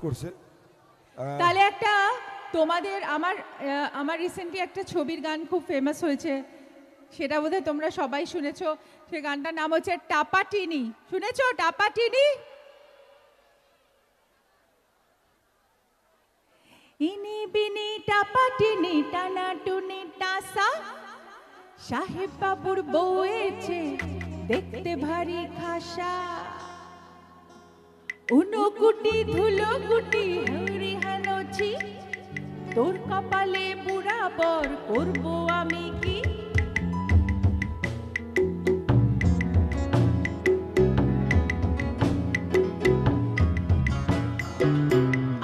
করছে। তাহলে একটা তোমাদের আমার রিসেন্টলি একটা ছবির গান খুব ফেমাস হয়েছে, সেটা বোধহয় তোমরা সবাই শুনেছো। সে গানটার নাম হচ্ছে টাপাটিনি। শুনেছো টাপাটিনি? ইনি বিনি টাপাটিনি টানাটুনি টাসা, সাহেব বাবুর বউয়েছে দেখতে ভারী খাসা, উনকুটি ধুলো কুটি হরি হানোছি, তোর কপালে বুড়া বর করবো আমি কি?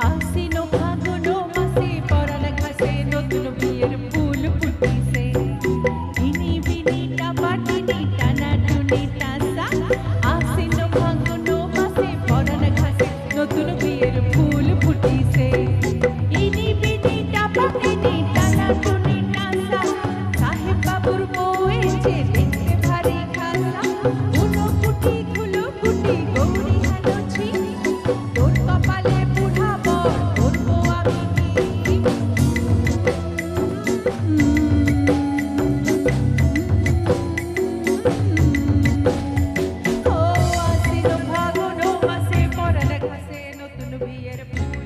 আশ্বিন ফাগুন মাসে পরাণ ঘাসে নতুন বিয়ের ফুল ফুটিছে, ইনি বিনি টাপাটিনি টানাটুনি টাসা, আশ্বিন ফাগুন মাসে পরাণ ঘাসে নতুন বিয়ের ফুল ফুটিছে, ইনি বিনি টাপাটিনি টানাটুনি টাসা, সাহেব বাবুর বউয়েছে দেখতে ভারী খাসা, উনকুটি ধুলো কুটি গৌরী হানোছি, তোর কপালে বুড়া বর করবো আমি কি? ও আশ্বিন ফাগুন মাসে পরাণ ঘাসে নতুন বিয়ের ফুল